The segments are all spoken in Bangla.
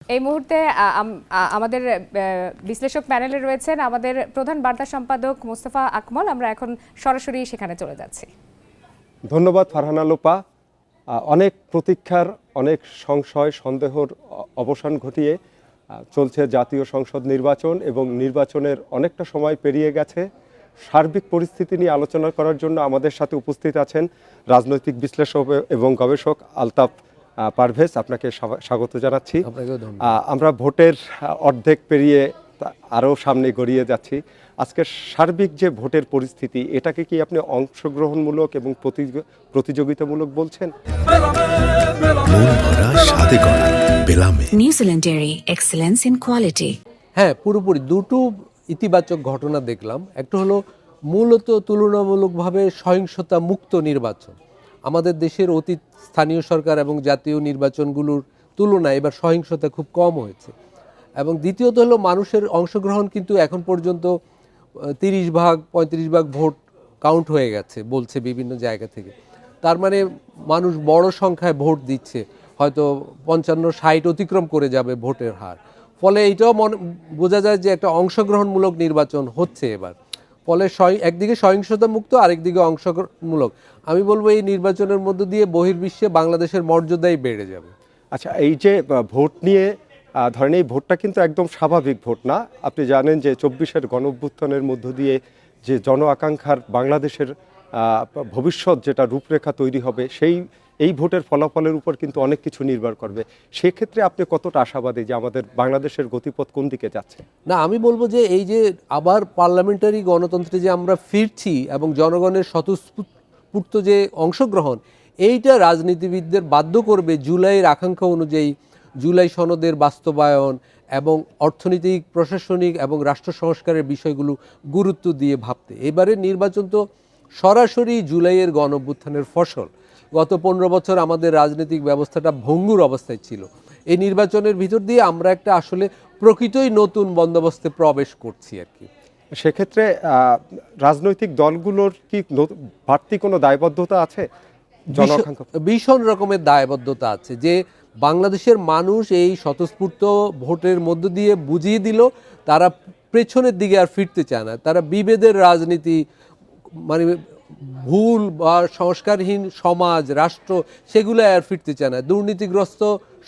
এই মুহূর্তে আমাদের বিশ্লেষক প্যানেলে রয়েছেন আমাদের প্রধান বার্তা সম্পাদক মোস্তফা আকমল। আমরা এখন সরাসরি সেখানে চলে যাচ্ছি। ধন্যবাদ ফারহানা লোপা। অনেক প্রতীক্ষার, অনেক সংশয় সন্দেহর অবসান ঘটিয়ে চলছে জাতীয় সংসদ নির্বাচন এবং নির্বাচনের অনেকটা সময় পেরিয়ে গেছে। সার্বিক পরিস্থিতি নিয়ে আলোচনা করার জন্য আমাদের সাথে উপস্থিত আছেন রাজনৈতিক বিশ্লেষক এবং গবেষক আলতাফ পারভেজ। আপনাকে স্বাগত জানাচ্ছি। আমরা ভোটের অর্ধেক পেরিয়ে আরও সামনে গড়িয়ে যাচ্ছি। আজকে সার্বিক যে ভোটের পরিস্থিতি, এটাকে কি আপনি অংশগ্রহণমূলক এবং প্রতিযোগিতামূলক বলছেন? New Zealand dairy excellence in quality. হ্যাঁ, পুরোপুরি দুটো ইতিবাচক ঘটনা দেখলাম। একটা হলো মূলত তুলনামূলকভাবে সহিংসতা মুক্ত নির্বাচন। আমাদের দেশের অতীত স্থানীয় সরকার এবং জাতীয় নির্বাচনগুলোর তুলনায় এবার সহিংসতা খুব কম হয়েছে। এবং দ্বিতীয়ত হলো মানুষের অংশগ্রহণ কিন্তু এখন পর্যন্ত 30-35 ভাগ ভোট কাউন্ট হয়ে গেছে বলছে বিভিন্ন জায়গা থেকে। তার মানে মানুষ বড় সংখ্যায় ভোট দিচ্ছে, হয়তো 55-60 অতিক্রম করে যাবে ভোটের হার। ফলে এইটাও বোঝা যায় যে একটা অংশগ্রহণমূলক নির্বাচন হচ্ছে এবার। ফলে একদিকে সহিংসতা মুক্ত, আরেকদিকে অংশগ্রহণমূলক। আমি বলবো এই নির্বাচনের মধ্য দিয়ে বহির্বিশ্বে বাংলাদেশের মর্যাদাই বেড়ে যাবে। আচ্ছা, এই যে ভোট নিয়ে ধরেন, এই ভোটটা কিন্তু একদম স্বাভাবিক ভোট না। আপনি জানেন যে 24-এর গণঅভ্যুত্থানের মধ্য দিয়ে যে জন আকাঙ্ক্ষার বাংলাদেশের ভবিষ্যৎ যেটা রূপরেখা তৈরি হবে, এই ভোটের ফলাফলের উপর কিন্তু অনেক কিছু নির্ভর করবে। সেক্ষেত্রে আপনি কতটা আশাবাদী যে আমাদের বাংলাদেশের গতিপথ কোন দিকে যাচ্ছে? না, আমি বলবো যে এই যে আবার পার্লামেন্টারি গণতন্ত্রে যে আমরা ফিরছি এবং জনগণের স্বতঃস্ফূর্ত যে অংশগ্রহণ, এইটা রাজনীতিবিদদের বাধ্য করবে জুলাইয়ের আকাঙ্ক্ষা অনুযায়ী জুলাই সনদের বাস্তবায়ন এবং অর্থনৈতিক, প্রশাসনিক এবং রাষ্ট্র সংস্কারের বিষয়গুলো গুরুত্ব দিয়ে ভাবতে। এবারের নির্বাচন তো সরাসরি জুলাইয়ের গণঅভ্যুত্থানের ফসল। গত 15 বছর আমাদের রাজনৈতিক ব্যবস্থাটা ভঙ্গুর অবস্থায় ছিল। এই নির্বাচনের ভিতর দিয়ে আমরা একটা আসলে প্রকৃতই নতুন বন্দোবস্তে প্রবেশ করছি আর কি। সেক্ষেত্রে রাজনৈতিক দলগুলোর কি বাড়তি কোনো দায়বদ্ধতা আছে? ভীষণ রকমের দায়বদ্ধতা আছে যে বাংলাদেশের মানুষ এই স্বতঃস্ফূর্ত ভোটের মধ্য দিয়ে বুঝিয়ে দিল তারা পেছনের দিকে আর ফিরতে চায় না। তারা বিভেদের রাজনীতি, মানে ভুল বা সংস্কারহীন সমাজ, রাষ্ট্র, সেগুলো আর ফিরতে চায় না। দুর্নীতিগ্রস্ত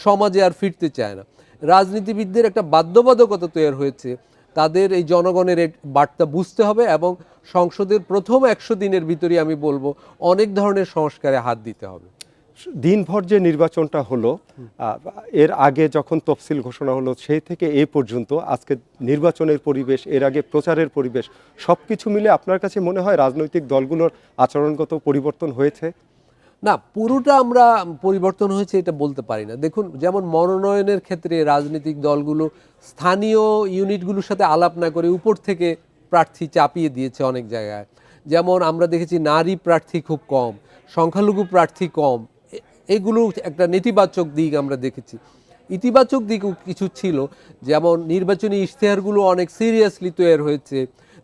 সমাজে আর ফিরতে চায় না। রাজনীতিবিদদের একটা বাধ্যবাধকতা তৈরি হয়েছে, তাদের এই জনগণের বার্তা বুঝতে হবে এবং সংসদের প্রথম 100 দিনের ভিতরে আমি বলবো অনেক ধরনের সংস্কারে হাত দিতে হবে। দিনভর যে নির্বাচনটা হলো, এর আগে যখন তফসিল ঘোষণা হলো সেই থেকে এ পর্যন্ত আজকে নির্বাচনের পরিবেশ, এর আগে প্রচারের পরিবেশ, সব কিছু মিলে আপনার কাছে মনে হয় রাজনৈতিক দলগুলোর আচরণগত পরিবর্তন হয়েছে? না, পুরোটা আমরা পরিবর্তন হয়েছে এটা বলতে পারি না। দেখুন, যেমন মনোনয়নের ক্ষেত্রে রাজনৈতিক দলগুলো স্থানীয় ইউনিটগুলোর সাথে আলাপ না করে উপর থেকে প্রার্থী চাপিয়ে দিয়েছে অনেক জায়গায়। যেমন আমরা দেখেছি নারী প্রার্থী খুব কম, সংখ্যালঘু প্রার্থী কম। এগুলো একটা নেতিবাচক দিক আমরা দেখেছি। ইতিবাচক দিকও কিছু ছিল, যেমন নির্বাচনী ইশতেহারগুলো অনেক সিরিয়াসলি তৈরি হয়েছে।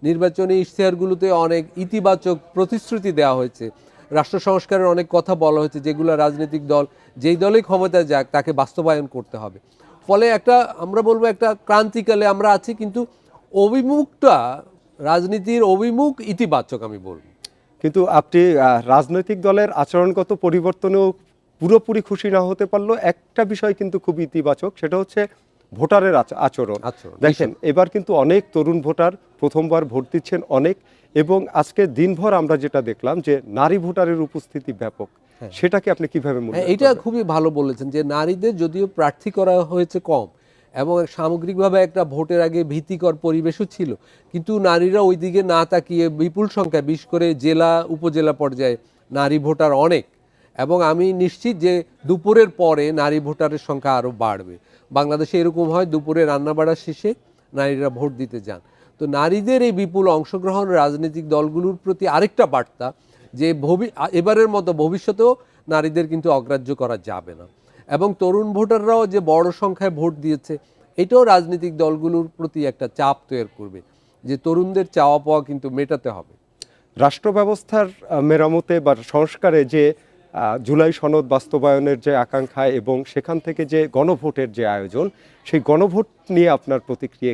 নির্বাচনী ইশতেহারগুলোতে অনেক ইতিবাচক প্রতিশ্রুতি দেওয়া হয়েছে। রাষ্ট্র সংস্কারের অনেক কথা বলা হয়েছে, যেগুলো রাজনৈতিক দল যেই দলেই ক্ষমতায় যাক তাকে বাস্তবায়ন করতে হবে। ফলে একটা, আমরা বলবো একটা ক্রান্তিকালে আমরা আছি, কিন্তু অভিমুখটা, রাজনীতির অভিমুখ ইতিবাচক আমি বলবো। কিন্তু আপনি রাজনৈতিক দলের আচরণগত পরিবর্তনেও পুরোপুরি খুশি না হতে পারলেও একটা বিষয় কিন্তু খুব ইতিবাচক, সেটা হচ্ছে ভোটারের আচরণ। দেখেন, এবার কিন্তু অনেক তরুণ ভোটার প্রথমবার ভোট দিচ্ছেন অনেক, এবং আজকে দিনভর আমরা যেটা দেখলাম যে নারী ভোটারের উপস্থিতি ব্যাপক। সেটাকে আপনি কিভাবে মনে করেন? এটা খুবই ভালো বলেছেন যে নারীদের যদিও প্রার্থী করা হয়েছে কম এবং সামগ্রিকভাবে একটা ভোটের আগে ভীতিকর পরিবেশও ছিল, কিন্তু নারীরা ওই দিকে না তাকিয়ে বিপুল সংখ্যা, বিশেষ করে জেলা উপজেলা পর্যায়ে নারী ভোটার অনেক। এবং আমি নিশ্চিত যে দুপুরের পরে নারী ভোটারের সংখ্যা আরও বাড়বে। বাংলাদেশে এরকম হয়, দুপুরে রান্নাবাড়া শেষে নারীরা ভোট দিতে যান। তো নারীদের এই বিপুল অংশগ্রহণ রাজনৈতিক দলগুলোর প্রতি আরেকটা বার্তা যে এবারের মতো ভবিষ্যতেও নারীদের কিন্তু অগ্রাহ্য করা যাবে না। এবং তরুণ ভোটাররাও যে বড় সংখ্যায় ভোট দিয়েছে, এটাও রাজনৈতিক দলগুলোর প্রতি একটা চাপ তৈরি করবে যে তরুণদের চাওয়া পাওয়া কিন্তু মেটাতে হবে। রাষ্ট্র ব্যবস্থার মেরামতে বা সংস্কারে যে জুলাই সনদ বাস্তবায়নের যে আকাঙ্ক্ষা এবং সেখান থেকে যে গণভোটের যে আয়োজন, সেই গণভোট নিয়ে আপনার প্রতিক্রিয়া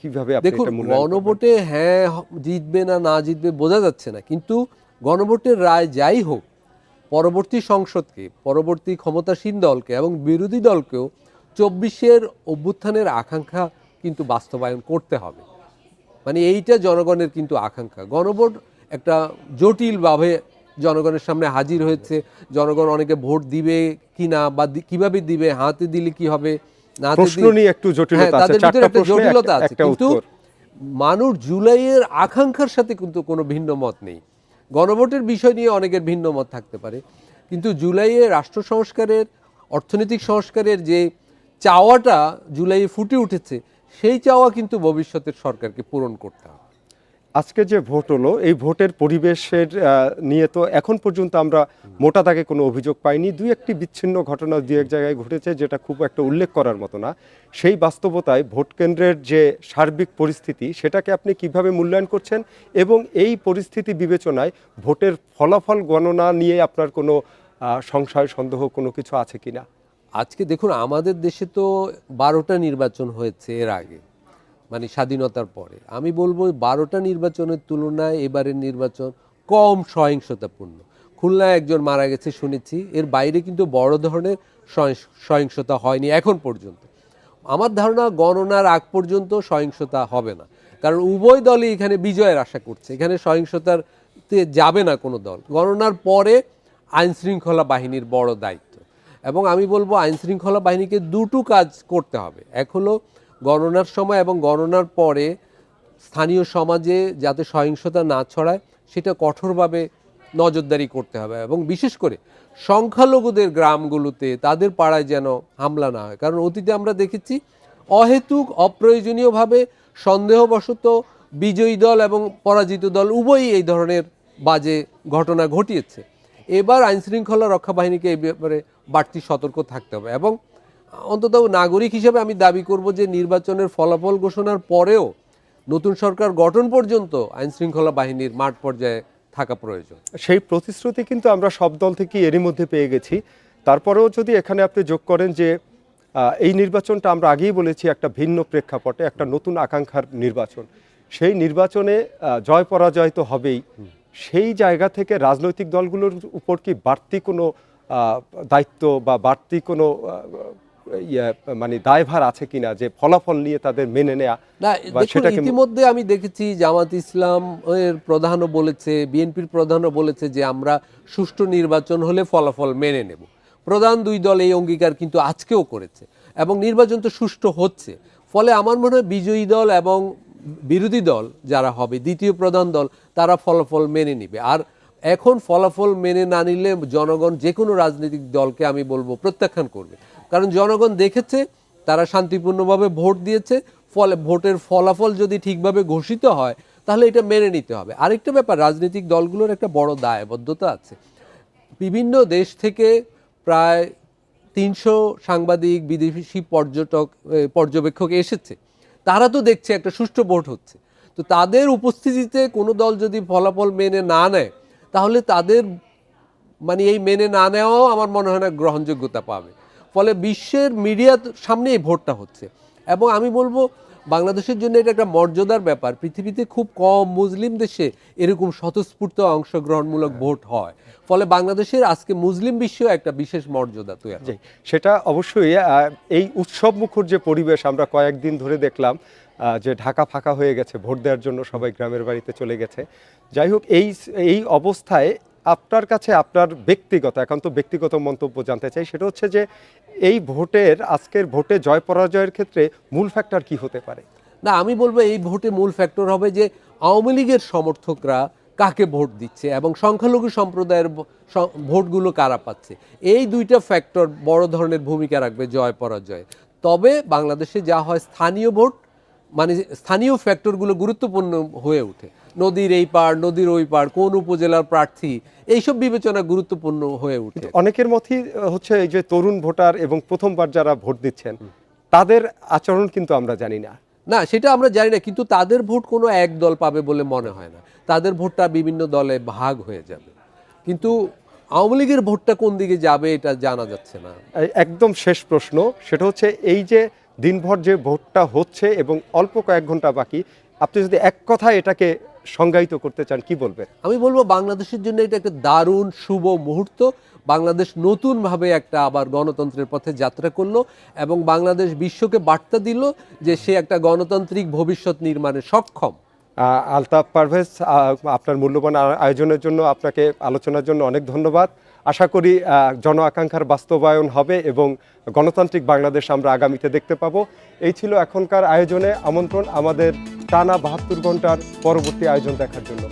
কিভাবে আপনি দেখুন, এটা মূল্যায়ন করবেন? গণভোটে হ্যাঁ জিতবে না না জিতবে বোঝা যাচ্ছে না, কিন্তু গণভোটের রায় যাই হোক, পরবর্তী সংসদকে, পরবর্তী ক্ষমতাসীন দলকে এবং বিরোধী দলকেও 24-এর অভ্যুত্থানের আকাঙ্ক্ষা কিন্তু বাস্তবায়ন করতে হবে। মানে এইটা জনগণের কিন্তু আকাঙ্ক্ষা। গণভোট একটা জটিলভাবে জনগণের সামনে হাজির হয়েছে। জনগণ অনেকে ভোট দিবে কিনা বা কিভাবে দিবে, হাতে দিলে কি হবে, না হাতে প্রশ্ন নিয়ে একটু জটিলতা আছে, তাদের ভিতরে চারটা একটা প্রশ্নে জটিলতা আছে, একটা কিন্তু উত্তর। মানুষ জুলাইয়ের আকাঙ্ক্ষার সাথে কিন্তু কোনো ভিন্ন মত নেই। গণভোটের বিষয় নিয়ে অনেকের ভিন্ন মত থাকতে পারে, কিন্তু জুলাইয়ে রাষ্ট্র সংস্কারের, অর্থনৈতিক সংস্কারের যে চাওয়াটা জুলাইয়ে ফুটে উঠেছে, সেই চাওয়া কিন্তু ভবিষ্যতের সরকারকে পূরণ করতে হবে। আজকে যে ভোট হলো, এই ভোটের পরিবেশের নিয়ে তো এখন পর্যন্ত আমরা মোটা দাগে কোনো অভিযোগ পাইনি। দুই একটি বিচ্ছিন্ন ঘটনা দুই এক জায়গায় ঘটেছে, যেটা খুব একটা উল্লেখ করার মতো না। সেই বাস্তবতায় ভোট কেন্দ্রের যে সার্বিক পরিস্থিতি, সেটাকে আপনি কিভাবে মূল্যায়ন করছেন, এবং এই পরিস্থিতি বিবেচনায় ভোটের ফলাফল গণনা নিয়ে আপনার কোনো সংশয় সন্দেহ কোনো কিছু আছে কিনা? আজকে দেখুন, আমাদের দেশে তো 12টা নির্বাচন হয়েছে এর আগে, মানে স্বাধীনতার পরে। আমি বলবো 12টা নির্বাচনের তুলনায় এবারের নির্বাচন কম সহিংসতাপূর্ণ। খুলনায় একজন মারা গেছে শুনেছি, এর বাইরে কিন্তু বড় ধরনের সহিংসতা হয়নি এখন পর্যন্ত। আমার ধারণা গণনার আগ পর্যন্ত সহিংসতা হবে না, কারণ উভয় দলই এখানে বিজয়ের আশা করছে। এখানে সহিংসতাতে যাবে না কোনো দল। গণনার পরে আইন শৃঙ্খলা বাহিনীর বড় দায়িত্ব, এবং আমি বলবো আইন শৃঙ্খলা বাহিনীকে দুটো কাজ করতে হবে। এক হলো গণনার সময় এবং গণনার পরে স্থানীয় সমাজে যাতে সহিংসতা না ছড়ায় সেটা কঠোরভাবে নজরদারি করতে হবে, এবং বিশেষ করে সংখ্যালঘুদের গ্রামগুলোতে, তাদের পাড়ায় যেন হামলা না হয়। কারণ অতীতে আমরা দেখেছি অহেতুক অপ্রয়োজনীয়ভাবে সন্দেহবশত বিজয়ী দল এবং পরাজিত দল উভয়ই এই ধরনের বাজে ঘটনা ঘটিয়েছে। এবার আইনশৃঙ্খলা রক্ষা বাহিনীকে এই ব্যাপারে বাড়তি সতর্ক থাকতে হবে, এবং অন্তত নাগরিক হিসেবে আমি দাবি করব যে নির্বাচনের ফলাফল ঘোষণার পরেও নতুন সরকার গঠন পর্যন্ত আইনশৃঙ্খলা বাহিনীর মাঠ পর্যায়ে থাকা প্রয়োজন। সেই প্রতিশ্রুতি কিন্তু আমরা সব দল থেকে এরই মধ্যে পেয়ে গেছি। তারপরেও যদি এখানে আপনি যোগ করেন যে এই নির্বাচনটা আমরা আগেই বলেছি একটা ভিন্ন প্রেক্ষাপটে, একটা নতুন আকাঙ্ক্ষার নির্বাচন, সেই নির্বাচনে জয় পরাজয় তো হবেই। সেই জায়গা থেকে রাজনৈতিক দলগুলোর উপর কি বাড়তি কোনো দায়িত্ব বা বাড়তি কোনো মানে দায়ভার আছে কিনা, যে ফলাফল নিয়ে তাদের মেনে নেয়া? না, বা দেখুন, সেটাকে ইতিমধ্যে আমি দেখেছি জামাত ইসলাম এর প্রধানও বলেছে, বিএনপির প্রধানও বলেছে যে আমরা সুষ্ঠু নির্বাচন হলে ফলাফল মেনে নেব। প্রধান দুই দল এই অঙ্গীকার কিন্তু আজকেও করেছে, এবং নির্বাচন তো সুষ্ঠু হচ্ছে। ফলে আমার মনে হয় বিজয়ী দল এবং বিরোধী দল যারা হবে, দ্বিতীয় প্রধান দল, তারা ফলাফল মেনে নিবে। আর এখন ফলাফল মেনে না নিলে জনগণ যে কোনো রাজনৈতিক দলকে আমি বলবো প্রত্যাখ্যান করবে, কারণ জনগণ দেখেছে তারা শান্তিপূর্ণভাবে ভোট দিয়েছে। ফলে ভোটের ফলাফল যদি ঠিকভাবে ঘোষিত হয় তাহলে এটা মেনে নিতে হবে। আরেকটা ব্যাপার, রাজনৈতিক দলগুলোর একটা বড় দায়বদ্ধতা আছে। বিভিন্ন দেশ থেকে প্রায় 300 সাংবাদিক, বিদেশি পর্যবেক্ষক এসেছে। তারা তো দেখছে একটা সুষ্ঠু ভোট হচ্ছে। তো তাদের উপস্থিতিতে কোনো দল যদি ফলাফল মেনে না নেয়, তাহলে তাদের মানে এই মেনে না নেওয়াও আমার মনে হয় না গ্রহণযোগ্যতা পাবে। ফলে বিশ্বের মিডিয়ার সামনে এই ভোটটা হচ্ছে, এবং আমি বলবো বাংলাদেশের জন্য এটা একটা মর্যাদার ব্যাপার। পৃথিবীতে খুব কম মুসলিম দেশে এরকম স্বতঃস্ফূর্ত অংশগ্রহণমূলক ভোট হয়। ফলে বাংলাদেশের আজকে মুসলিম বিশ্বেও একটা বিশেষ মর্যাদা তৈরি হয়। সেটা অবশ্যই। এই উৎসব মুখর যে পরিবেশ আমরা কয়েকদিন ধরে দেখলাম, যে ঢাকা ফাঁকা হয়ে গেছে, ভোট দেওয়ার জন্য সবাই গ্রামের বাড়িতে চলে গেছে। যাই হোক, এই অবস্থায় আপনার কাছে আপনার ব্যক্তিগত, এখন তো ব্যক্তিগত মন্তব্য জানতে চাই, সেটা হচ্ছে যে এই ভোটের, আজকের ভোটে জয় পরাজয়ের ক্ষেত্রে মূল ফ্যাক্টর কি হতে পারে? না, আমি বলবো এই ভোটে মূল ফ্যাক্টর হবে যে আওয়ামী লীগের সমর্থকরা কাকে ভোট দিচ্ছে এবং সংখ্যালঘু সম্প্রদায়ের ভোটগুলো কারা পাচ্ছে। এই দুইটা ফ্যাক্টর বড় ধরনের ভূমিকা রাখবে জয় পরাজয়ে। তবে বাংলাদেশে যা হয়, স্থানীয় ভোট মানে স্থানীয় ফ্যাক্টরগুলো গুরুত্বপূর্ণ হয়ে ওঠে। নদীর এই পার, নদীর ওই পার, কোন উপজেলার প্রার্থী, এইসব বিবেচনা গুরুত্বপূর্ণ হয়ে ওঠে। অনেকের মতই হচ্ছে এই যে তরুণ ভোটার এবং প্রথমবার যারা ভোট দিচ্ছেন, তাদের আচরণ কিন্তু আমরা জানি না। না, সেটা আমরা জানি না, কিন্তু তাদের ভোট কোনো এক দল পাবে বলে মনে হয় না। তাদের ভোটটা বিভিন্ন দলে ভাগ হয়ে যাবে। কিন্তু আওয়ামী লীগের ভোটটা কোন দিকে যাবে এটা জানা যাচ্ছে না। একদম শেষ প্রশ্ন, সেটা হচ্ছে এই যে দিনভর যে ভোটটা হচ্ছে এবং অল্প কয়েক ঘন্টা বাকি, আপনি যদি এক কথায় এটাকে সংজ্ঞায়িত করতে চান কি বলবেন? আমি বলবো বাংলাদেশের জন্য এটা একটা দারুণ শুভ মুহূর্ত। বাংলাদেশ নতুনভাবে একটা আবার গণতন্ত্রের পথে যাত্রা করলো এবং বাংলাদেশ বিশ্বকে বার্তা দিল যে সে একটা গণতান্ত্রিক ভবিষ্যৎ নির্মাণে সক্ষম। আলতাফ পারভেজ, আপনার মূল্যবান আয়োজনের জন্য, আপনাকে আলোচনার জন্য অনেক ধন্যবাদ। আশা করি জন আকাঙ্ক্ষার বাস্তবায়ন হবে এবং গণতান্ত্রিক বাংলাদেশ আমরা আগামীতে দেখতে পাবো। এই ছিল এখনকার আয়োজনে। আমন্ত্রণ আমাদের টানা ৭২ ঘন্টার পরবর্তী আয়োজন দেখার জন্য।